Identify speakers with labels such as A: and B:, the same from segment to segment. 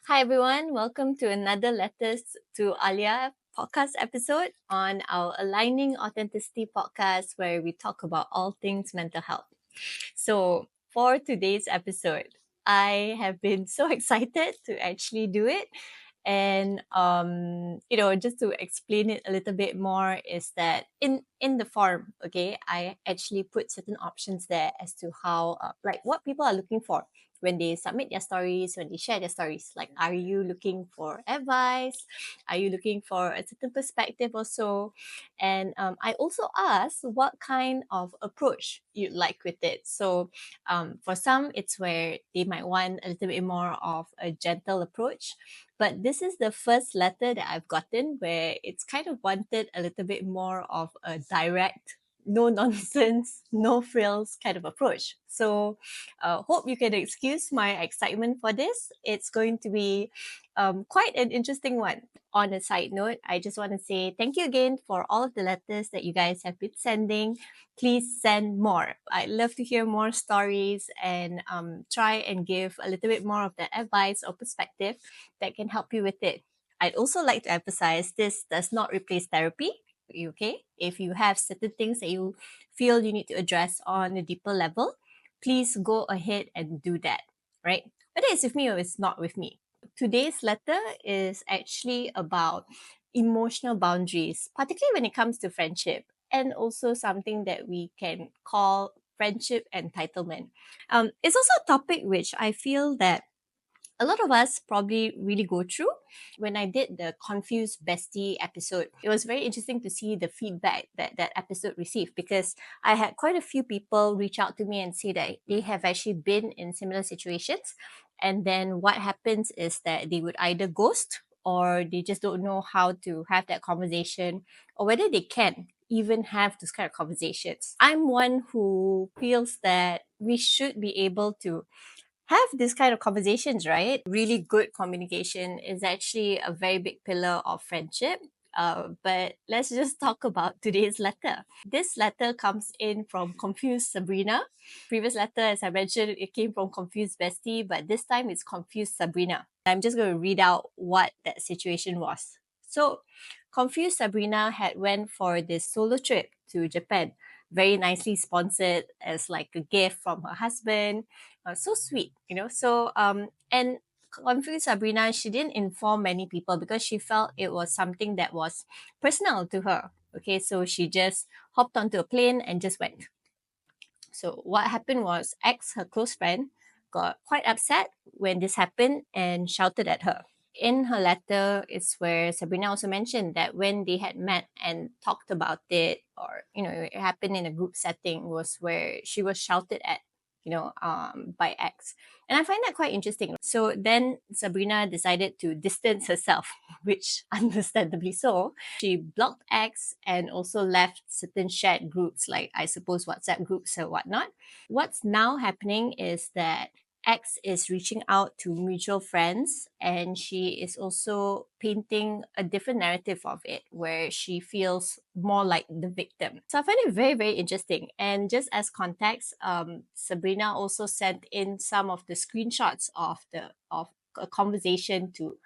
A: Hi, everyone. Welcome to another Letters to Alia podcast episode on our Aligning Authenticity podcast, where we talk about all things mental health. So, for today's episode, I have been so excited to actually do it. And just to explain it a little bit more, is that in the form, okay, I actually put certain options there as to how like what people are looking for when they submit their stories, when they share their stories. Like, are you looking for advice? Are you looking for a certain perspective or so? And I also asked what kind of approach you'd like with it. So for some, it's where they might want a little bit more of a gentle approach. But this is the first letter that I've gotten where it's kind of wanted a little bit more of a direct, no nonsense, no frills kind of approach. So, hope you can excuse my excitement for this. It's going to be quite an interesting one. On a side note, I just want to say thank you again for all of the letters that you guys have been sending. Please send more. I'd love to hear more stories and try and give a little bit more of that advice or perspective that can help you with it. I'd also like to emphasize this does not replace therapy. Okay, if you have certain things that you feel you need to address on a deeper level, please go ahead and do that, right? Whether it's with me or it's not with me. Today's letter is actually about emotional boundaries, particularly when it comes to friendship, and also something that we can call friendship entitlement. It's also a topic which I feel that a lot of us probably really go through. When I did the Confused Bestie episode, it was very interesting to see the feedback that that episode received, because I had quite a few people reach out to me and say that they have actually been in similar situations. And then what happens is that they would either ghost, or they just don't know how to have that conversation, or whether they can even have those kind of conversations. I'm one who feels that we should be able to have this kind of conversations, right? Really good communication is actually a very big pillar of friendship. But let's just talk about today's letter. This letter comes in from Confused Sabrina. Previous letter, as I mentioned, it came from Confused Bestie, but this time it's Confused Sabrina. I'm just going to read out what that situation was. So, Confused Sabrina had went for this solo trip to Japan, very nicely sponsored as like a gift from her husband. So sweet, and Confused Sabrina, she didn't inform many people because she felt it was something that was personal to her. Okay, so she just hopped onto a plane and just went. So what happened was X, her close friend, got quite upset when this happened and shouted at her. In her letter is where Sabrina also mentioned that when they had met and talked about it, or it happened in a group setting, was where she was shouted at, by X. And I find that quite interesting. So then Sabrina decided to distance herself, which understandably so. She blocked X and also left certain shared groups, like I suppose WhatsApp groups or whatnot. What's now happening is that X is reaching out to mutual friends, and she is also painting a different narrative of it where she feels more like the victim. So I find it very, very interesting. And just as context, Sabrina also sent in some of the screenshots of a conversation to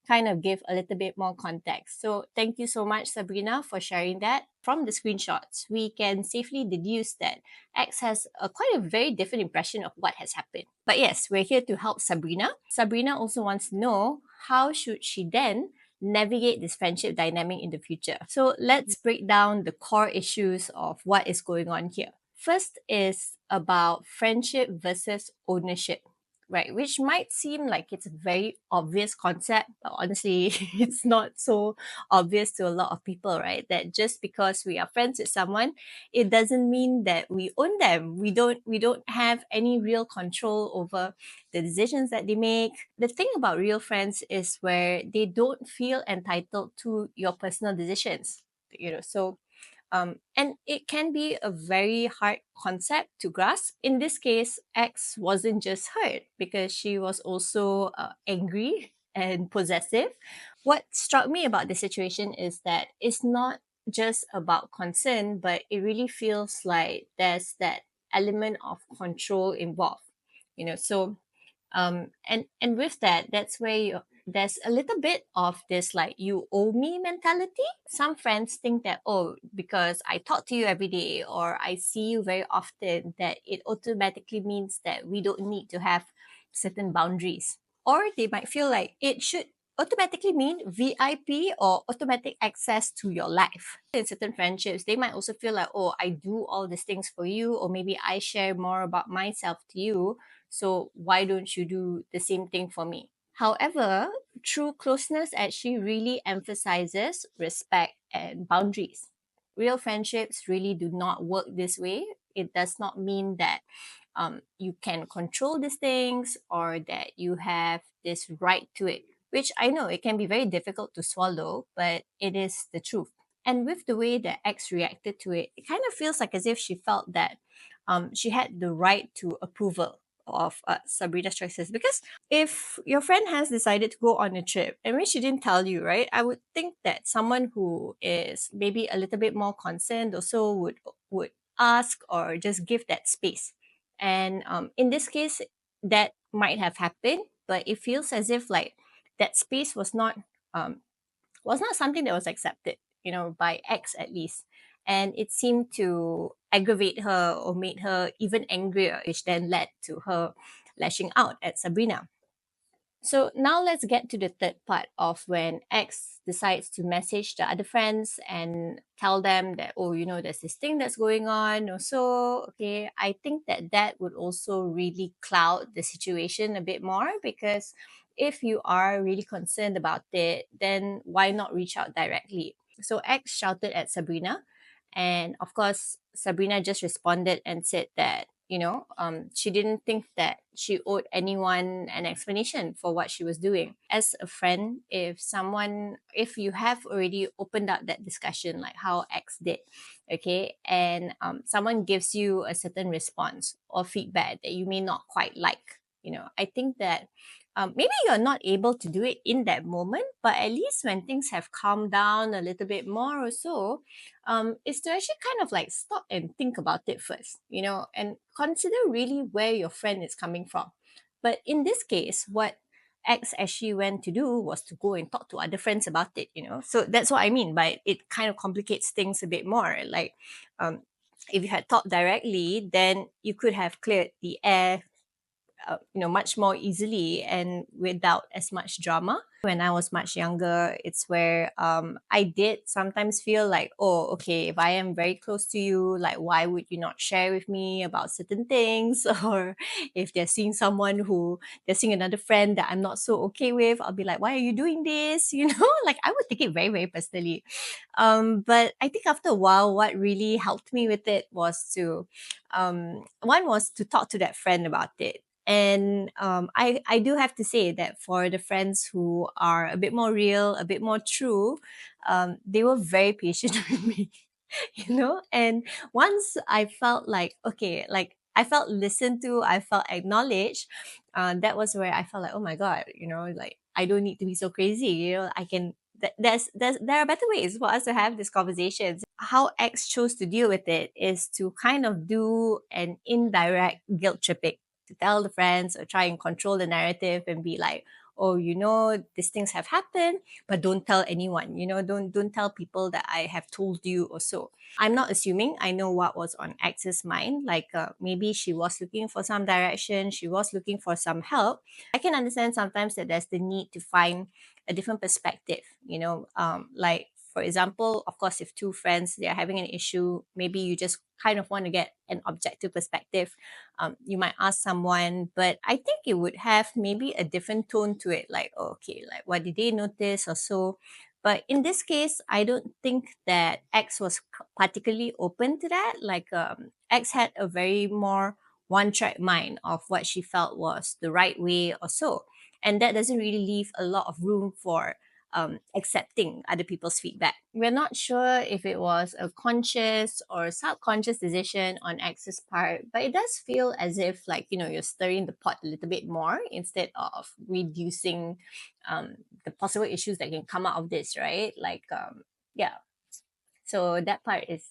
A: kind of give a little bit more context. So thank you so much, Sabrina, for sharing that. From the screenshots, we can safely deduce that X has quite a very different impression of what has happened. But yes, we're here to help Sabrina. Sabrina also wants to know how should she then navigate this friendship dynamic in the future. So let's break down the core issues of what is going on here. First is about friendship versus ownership, right? Which might seem like it's a very obvious concept, but honestly, it's not so obvious to a lot of people, right? That just because we are friends with someone, it doesn't mean that we own them. We don't have any real control over the decisions that they make. The thing about real friends is where they don't feel entitled to your personal decisions. So and it can be a very hard concept to grasp. In this case, X wasn't just hurt because she was also angry and possessive. What struck me about the situation is that it's not just about concern, but it really feels like there's that element of control involved. So and with that, that's where there's a little bit of this like you owe me mentality. Some friends think that, oh, because I talk to you every day or I see you very often, that it automatically means that we don't need to have certain boundaries. Or they might feel like it should automatically mean VIP or automatic access to your life. In certain friendships, they might also feel like, oh, I do all these things for you, or maybe I share more about myself to you. So why don't you do the same thing for me? However, true closeness actually really emphasizes respect and boundaries. Real friendships really do not work this way. It does not mean that you can control these things or that you have this right to it, which I know it can be very difficult to swallow, but it is the truth. And with the way that X reacted to it, it kind of feels like as if she felt that she had the right to approval of Sabrina's choices. Because if your friend has decided to go on a trip and when she didn't tell you, right, I would think that someone who is maybe a little bit more concerned also would ask or just give that space. And in this case, that might have happened, but it feels as if like that space um, was not something that was accepted, by X at least. And it seemed to aggravate her or made her even angrier, which then led to her lashing out at Sabrina. So now let's get to the third part of when X decides to message the other friends and tell them that, oh, there's this thing that's going on. Or so, okay, I think that would also really cloud the situation a bit more, because if you are really concerned about it, then why not reach out directly? So X shouted at Sabrina. And of course, Sabrina just responded and said that, she didn't think that she owed anyone an explanation for what she was doing. As a friend, if you have already opened up that discussion, like how X did, okay, and someone gives you a certain response or feedback that you may not quite like, I think that maybe you're not able to do it in that moment, but at least when things have calmed down a little bit more or so, is to actually kind of like stop and think about it first, and consider really where your friend is coming from. But in this case, what X actually went to do was to go and talk to other friends about it, So that's what I mean by it kind of complicates things a bit more. Like, if you had talked directly, then you could have cleared the air much more easily and without as much drama. When I was much younger, it's where I did sometimes feel like, oh, okay, if I am very close to you, like, why would you not share with me about certain things? Or if they're seeing another friend that I'm not so okay with, I'll be like, why are you doing this? Like I would take it very, very personally. But I think after a while, what really helped me with it was one was to talk to that friend about it. And I do have to say that for the friends who are a bit more real, a bit more true, they were very patient with me, And once I felt like, okay, like I felt listened to, I felt acknowledged, that was where I felt like, oh my God, like I don't need to be so crazy, I can. There are better ways for us to have these conversations. How X chose to deal with it is to kind of do an indirect guilt tripping, to tell the friends or try and control the narrative and be like, oh, these things have happened, but don't tell anyone, don't tell people that I have told you or so. I'm not assuming I know what was on X's mind. Like maybe she was looking for some direction, she was looking for some help. I can understand sometimes that there's the need to find a different perspective, like for example, of course, if two friends they are having an issue, maybe you just kind of want to get an objective perspective. You might ask someone, but I think it would have maybe a different tone to it, like, oh, okay, like what did they notice or so. But in this case, I don't think that X was particularly open to that. Like X had a very more one-track mind of what she felt was the right way or so, and that doesn't really leave a lot of room for accepting other people's feedback. We're not sure if it was a conscious or subconscious decision on X's part, but it does feel as if like you're stirring the pot a little bit more instead of reducing the possible issues that can come out of this, right? Like yeah. So that part is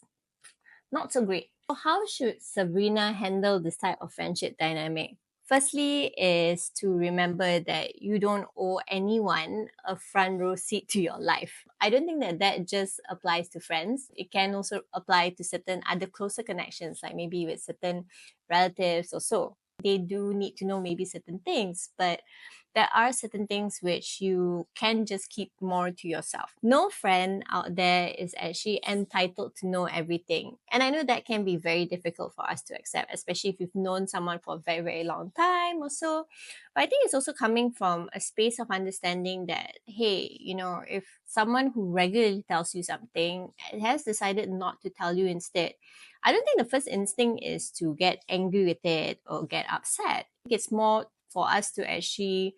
A: not so great. So how should Sabrina handle this type of friendship dynamic? Firstly, is to remember that you don't owe anyone a front row seat to your life. I don't think that that just applies to friends. It can also apply to certain other closer connections, like maybe with certain relatives or so. They do need to know maybe certain things, but there are certain things which you can just keep more to yourself. No friend out there is actually entitled to know everything. And I know that can be very difficult for us to accept, especially if you've known someone for a very, very long time or so. But I think it's also coming from a space of understanding that, hey, if someone who regularly tells you something has decided not to tell you instead, I don't think the first instinct is to get angry with it or get upset. It's more for us to actually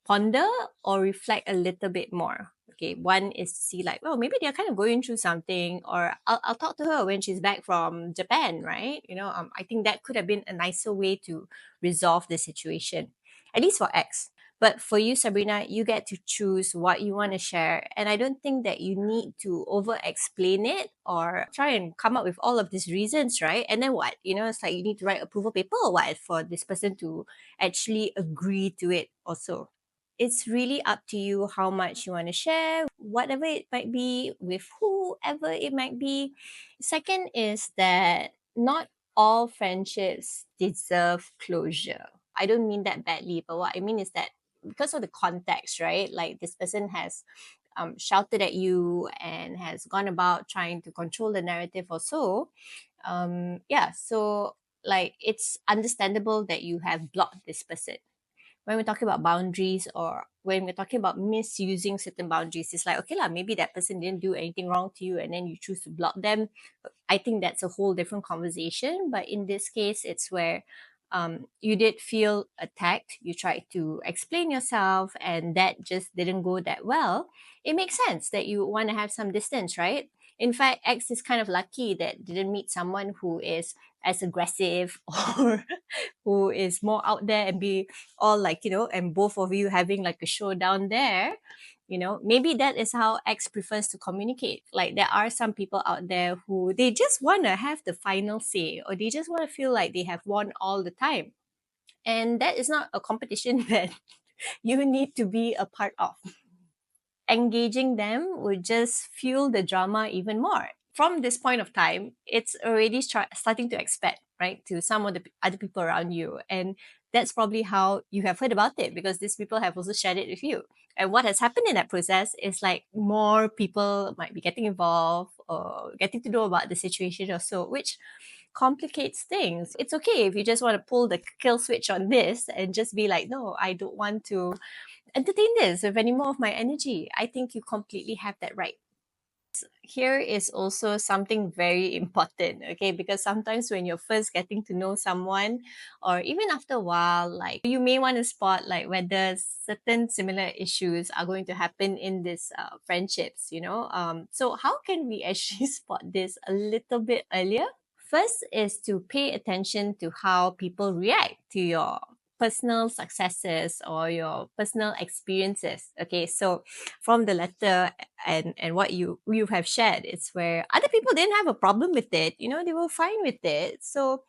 A: ponder or reflect a little bit more. Okay, one is to see like, well, maybe they're kind of going through something, or I'll talk to her when she's back from Japan, right? I think that could have been a nicer way to resolve the situation, at least for X. But for you, Sabrina, you get to choose what you want to share. And I don't think that you need to over explain it or try and come up with all of these reasons, right? And then what? It's like you need to write approval paper or what for this person to actually agree to it also. It's really up to you how much you want to share, whatever it might be, with whoever it might be. Second is that not all friendships deserve closure. I don't mean that badly, but what I mean is that because of the context, right? Like this person has shouted at you and has gone about trying to control the narrative or so. Yeah, so like it's understandable that you have blocked this person. When we're talking about boundaries or when we're talking about misusing certain boundaries, it's like, okay lah, maybe that person didn't do anything wrong to you and then you choose to block them. I think that's a whole different conversation. But in this case, it's where you did feel attacked. You tried to explain yourself and that just didn't go that well. It makes sense that you want to have some distance, right? In fact, X is kind of lucky that didn't meet someone who is as aggressive or who is more out there and be all like, and both of you having like a showdown there. Maybe that is how X prefers to communicate. Like there are some people out there who they just want to have the final say, or they just want to feel like they have won all the time. And that is not a competition that you need to be a part of. Engaging them would just fuel the drama even more. From this point of time, it's already starting to expect, right, to some of the other people around you. And that's probably how you have heard about it because these people have also shared it with you. And what has happened in that process is like more people might be getting involved or getting to know about the situation or so, which complicates things. It's okay if you just want to pull the kill switch on this and just be like, no, I don't want to entertain this with any more of my energy. I think you completely have that right. Here is also something very important, okay? Because sometimes when you're first getting to know someone, or even after a while, like you may want to spot like whether certain similar issues are going to happen in these friendships. So how can we actually spot this a little bit earlier? First is to pay attention to how people react to your personal successes or your personal experiences. Okay, so from the letter and what you have shared, it's where other people didn't have a problem with it. They were fine with it. So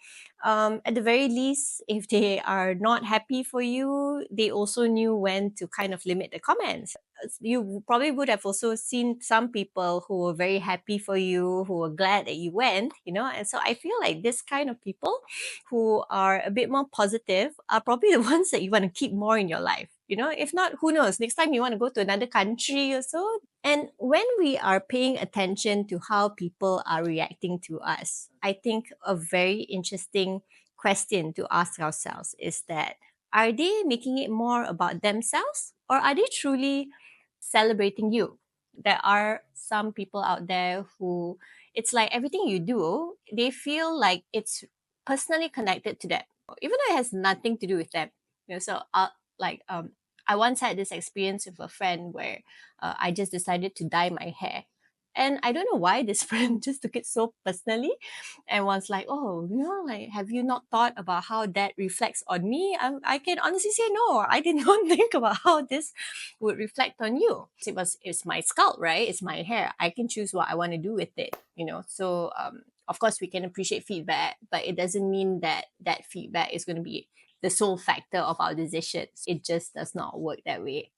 A: at the very least, if they are not happy for you, they also knew when to kind of limit the comments. You probably would have also seen some people who were very happy for you, who were glad that you went. And so I feel like this kind of people who are a bit more positive are probably the ones that you want to keep more in your life. If not, who knows? Next time you want to go to another country or so. And when we are paying attention to how people are reacting to us, I think a very interesting question to ask ourselves is that are they making it more about themselves or are they truly celebrating you? There are some people out there who it's like everything you do, they feel like it's personally connected to them, even though it has nothing to do with them. So like I once had this experience with a friend where I just decided to dye my hair. And I don't know why this friend just took it so personally and was like, oh, like, have you not thought about how that reflects on me? I can honestly say, no, I did not think about how this would reflect on you. It's my scalp, right? It's my hair. I can choose what I want to do with it. So, of course, we can appreciate feedback, but it doesn't mean that that feedback is going to be the sole factor of our decisions. It just does not work that way.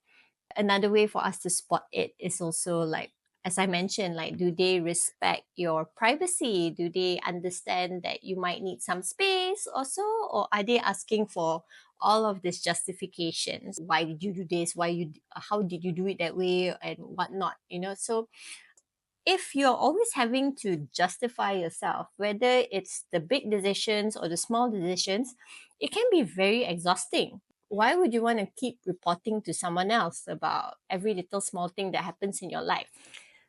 A: Another way for us to spot it is also like, as I mentioned, like, do they respect your privacy? Do they understand that you might need some space or so? Or are they asking for all of these justifications? Why did you do this? How did you do it that way and whatnot? So if you're always having to justify yourself, whether it's the big decisions or the small decisions, it can be very exhausting. Why would you want to keep reporting to someone else about every little small thing that happens in your life?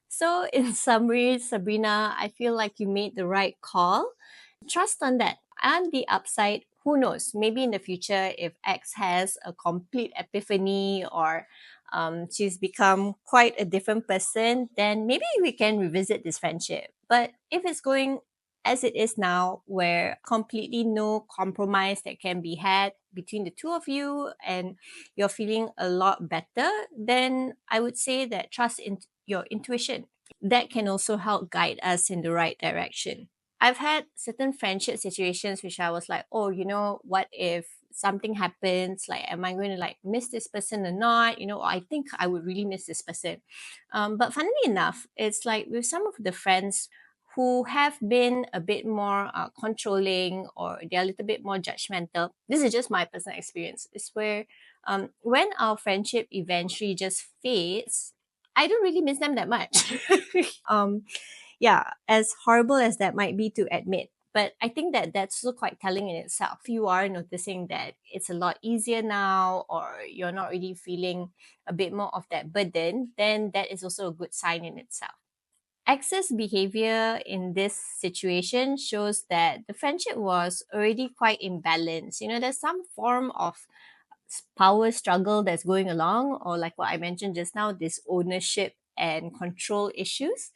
A: So, in summary, Sabrina, I feel like you made the right call. Trust on that. And the upside, who knows? Maybe in the future, if X has a complete epiphany or she's become quite a different person, then maybe we can revisit this friendship. But if it's going as it is now, where completely no compromise that can be had between the two of you and you're feeling a lot better, then I would say that trust in your intuition. That can also help guide us in the right direction. I've had certain friendship situations which I was like, oh, what if something happens? Like, am I going to like miss this person or not? I think I would really miss this person. But funnily enough, it's like with some of the friends who have been a bit more controlling, or they're a little bit more judgmental. This is just my personal experience. It's where when our friendship eventually just fades, I don't really miss them that much. um, yeah, as horrible as that might be to admit. But I think that that's also quite telling in itself. If you are noticing that it's a lot easier now, or you're not really feeling a bit more of that burden, then that is also a good sign in itself. Excess behavior in this situation shows that the friendship was already quite imbalanced. There's some form of power struggle that's going along, or like what I mentioned just now, this ownership and control issues.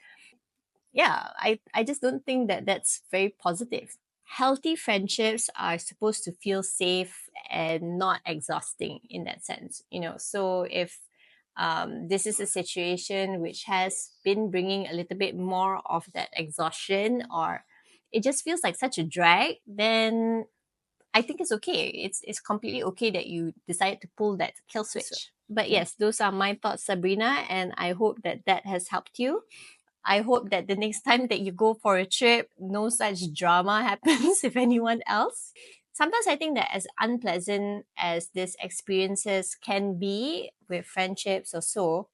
A: Yeah, I just don't think that that's very positive. Healthy friendships are supposed to feel safe and not exhausting in that sense. So if this is a situation which has been bringing a little bit more of that exhaustion, or it just feels like such a drag, then I think it's okay. It's completely okay that you decided to pull that kill switch. But yes, those are my thoughts, Sabrina, and I hope that that has helped you. I hope that the next time that you go for a trip, no such drama happens with anyone else. Sometimes I think that as unpleasant as these experiences can be with friendships or so,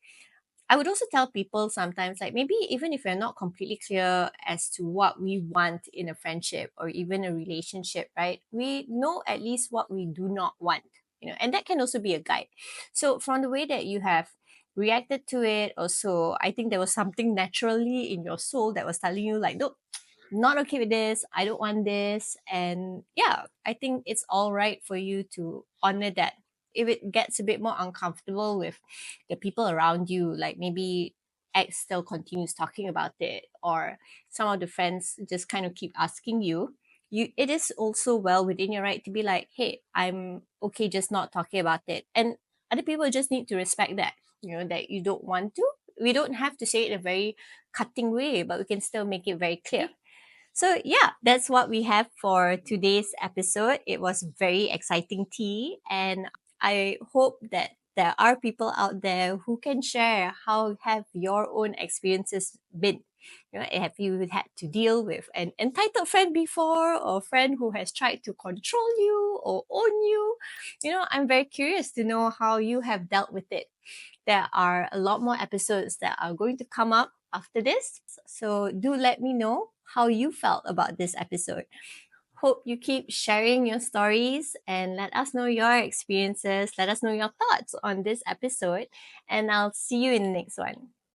A: I would also tell people sometimes, like, maybe even if we're not completely clear as to what we want in a friendship or even a relationship, right? We know at least what we do not want, and that can also be a guide. So from the way that you have reacted to it, also, I think there was something naturally in your soul that was telling you, like, no, not okay with this, I don't want this. And yeah, I think it's all right for you to honor that. If it gets a bit more uncomfortable with the people around you, like maybe X still continues talking about it, or some of the friends just kind of keep asking you, it is also well within your right to be like, hey, I'm okay just not talking about it. And other people just need to respect that, that you don't want to. We don't have to say it in a very cutting way, but we can still make it very clear. So, yeah, that's what we have for today's episode. It was very exciting tea, and I hope that there are people out there who can share how have your own experiences been. Have you had to deal with an entitled friend before, or a friend who has tried to control you or own you? I'm very curious to know how you have dealt with it. There are a lot more episodes that are going to come up after this. So do let me know how you felt about this episode. Hope you keep sharing your stories and let us know your experiences. Let us know your thoughts on this episode. And I'll see you in the next one.